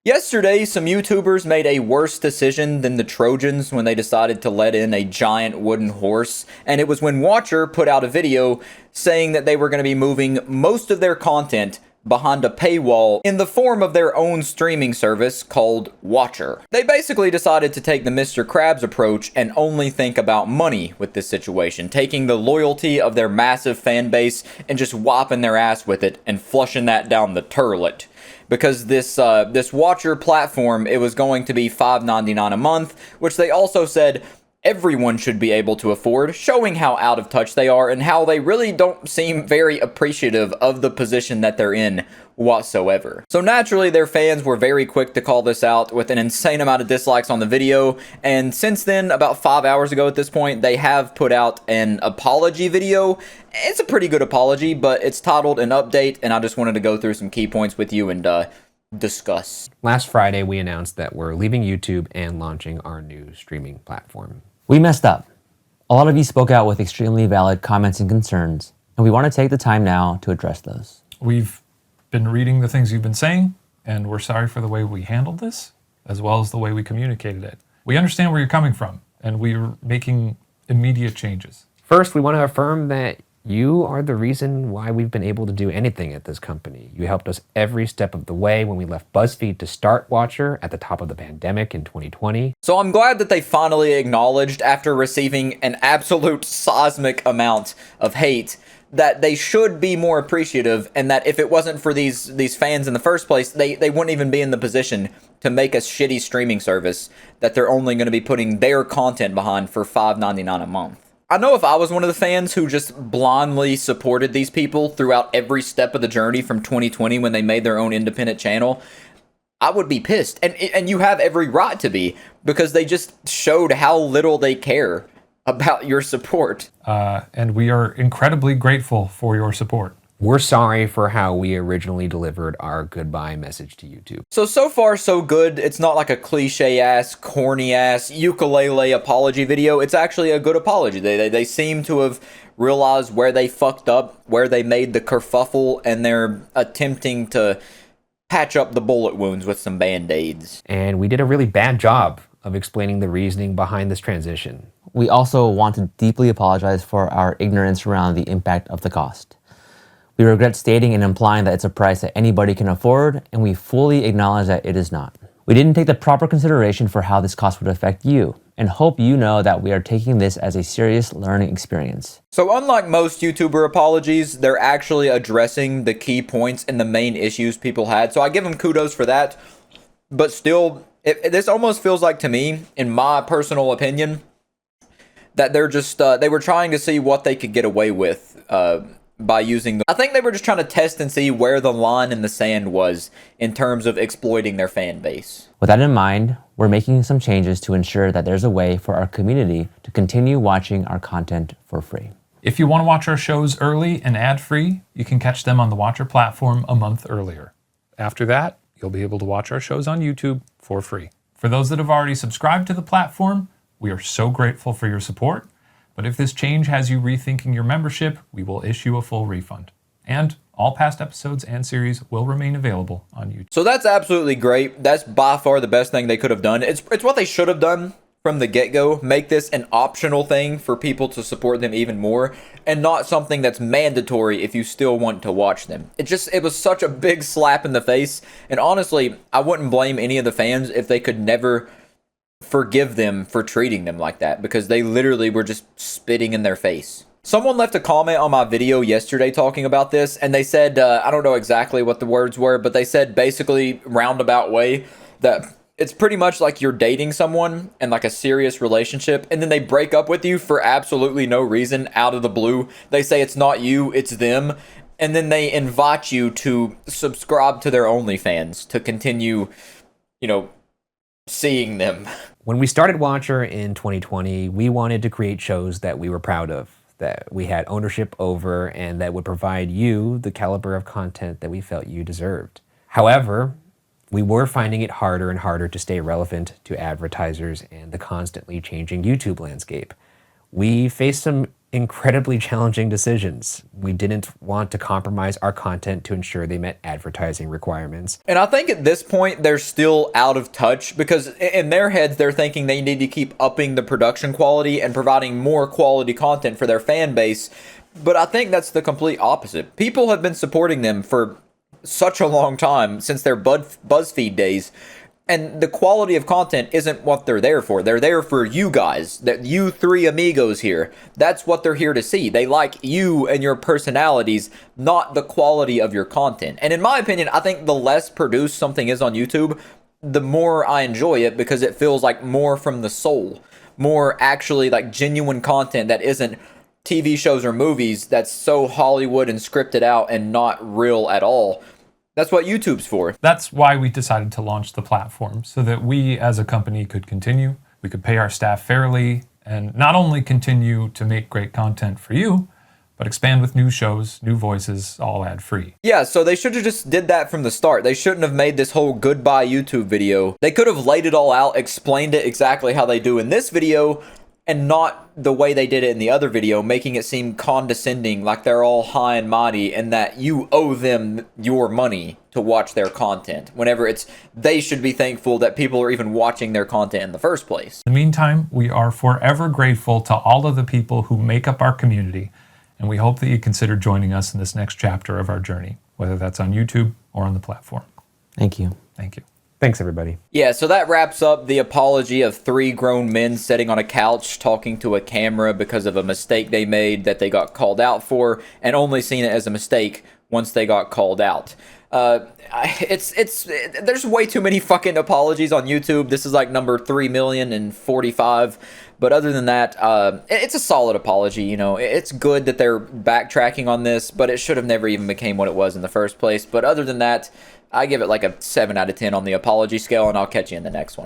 Yesterday, some YouTubers made a worse decision than the Trojans when they decided to let in a giant wooden horse, and it was when Watcher put out a video saying that they were going to be moving most of their content behind a paywall in the form of their own streaming service called Watcher. They basically decided to take the Mr. Krabs approach and only think about money with this situation, taking the loyalty of their massive fan base and just whopping their ass with it and flushing that down the toilet. Because this Watcher platform, it was going to be $5.99 a month, which they also said everyone should be able to afford, showing how out of touch they are and how they really don't seem very appreciative of the position that they're in whatsoever. So naturally, their fans were very quick to call this out with an insane amount of dislikes on the video, and since then, about 5 hours ago at this point, they have put out an apology video. It's a pretty good apology, but it's titled An Update, and I just wanted to go through some key points with you and discuss. Last Friday, we announced that we're leaving YouTube and launching our new streaming platform. We messed up. A lot of you spoke out with extremely valid comments and concerns, and we want to take the time now to address those. We've been reading the things you've been saying, and we're sorry for the way we handled this, as well as the way we communicated it. We understand where you're coming from, and we're making immediate changes. First, we want to affirm that you are the reason why we've been able to do anything at this company. You helped us every step of the way when we left BuzzFeed to start Watcher at the top of the pandemic in 2020. So I'm glad that they finally acknowledged, after receiving an absolute seismic amount of hate, that they should be more appreciative, and that if it wasn't for these fans in the first place, they wouldn't even be in the position to make a shitty streaming service that they're only going to be putting their content behind for $5.99 a month. I know if I was one of the fans who just blindly supported these people throughout every step of the journey from 2020 when they made their own independent channel, I would be pissed. And you have every right to be, because they just showed how little they care about your support. And we are incredibly grateful for your support. We're sorry for how we originally delivered our goodbye message to YouTube. So far, so good. It's not like a cliche-ass, corny-ass, ukulele apology video. It's actually a good apology. They seem to have realized where they fucked up, where they made the kerfuffle, and they're attempting to patch up the bullet wounds with some band-aids. And we did a really bad job of explaining the reasoning behind this transition. We also want to deeply apologize for our ignorance around the impact of the cost. We regret stating and implying that it's a price that anybody can afford, and we fully acknowledge that it is not. We didn't take the proper consideration for how this cost would affect you, and hope you know that we are taking this as a serious learning experience. So unlike most YouTuber apologies, they're actually addressing the key points and the main issues people had, so I give them kudos for that. But still, this almost feels like, to me, in my personal opinion, that they're just, they were trying to see what they could get away with, by using I think they were just trying to test and see where the line in the sand was in terms of exploiting their fan base. With that in mind, we're making some changes to ensure that there's a way for our community to continue watching our content for free. If you want to watch our shows early and ad-free, you can catch them on the Watcher platform a month earlier. After that, you'll be able to watch our shows on YouTube for free. For those that have already subscribed to the platform, we are so grateful for your support. But if this change has you rethinking your membership, we will issue a full refund. And all past episodes and series will remain available on YouTube. So that's absolutely great. That's by far the best thing they could have done. It's what they should have done from the get-go. Make this an optional thing for people to support them even more, and not something that's mandatory if you still want to watch them. It was such a big slap in the face. And honestly, I wouldn't blame any of the fans if they could never forgive them for treating them like that, because they literally were just spitting in their face. Someone left a comment on my video yesterday talking about this, and they said, I don't know exactly what the words were, but they said basically roundabout way that it's pretty much like you're dating someone in like a serious relationship, and then they break up with you for absolutely no reason out of the blue. They say it's not you, it's them, and then they invite you to subscribe to their OnlyFans to continue, seeing them. When we started Watcher in 2020, we wanted to create shows that we were proud of, that we had ownership over, and that would provide you the caliber of content that we felt you deserved. However, we were finding it harder and harder to stay relevant to advertisers and the constantly changing YouTube landscape. We faced some incredibly challenging decisions. We didn't want to compromise our content to ensure they met advertising requirements. And I think at this point, they're still out of touch because in their heads, they're thinking they need to keep upping the production quality and providing more quality content for their fan base. But I think that's the complete opposite. People have been supporting them for such a long time, since their BuzzFeed days. And the quality of content isn't what they're there for. They're there for you guys, that you three amigos here. That's what they're here to see. They like you and your personalities, not the quality of your content. And in my opinion, I think the less produced something is on YouTube, the more I enjoy it, because it feels like more from the soul, more actually like genuine content that isn't TV shows or movies that's so Hollywood and scripted out and not real at all. That's what YouTube's for. That's why we decided to launch the platform, so that we as a company could continue, we could pay our staff fairly, and not only continue to make great content for you, but expand with new shows, new voices, all ad-free. Yeah, so they should have just did that from the start. They shouldn't have made this whole goodbye YouTube video. They could have laid it all out, explained it exactly how they do in this video, and not the way they did it in the other video, making it seem condescending, like they're all high and mighty and that you owe them your money to watch their content, whenever they should be thankful that people are even watching their content in the first place. In the meantime, we are forever grateful to all of the people who make up our community, and we hope that you consider joining us in this next chapter of our journey, whether that's on YouTube or on the platform. Thank you. Thank you. Thanks, everybody. Yeah, so that wraps up the apology of three grown men sitting on a couch talking to a camera because of a mistake they made that they got called out for, and only seen it as a mistake once they got called out. There's way too many fucking apologies on YouTube. This is like number 3,045,000. But other than that, it's a solid apology. You know, it's good that they're backtracking on this, but it should have never even became what it was in the first place. But other than that, I give it like a 7 out of 10 on the apology scale, and I'll catch you in the next one.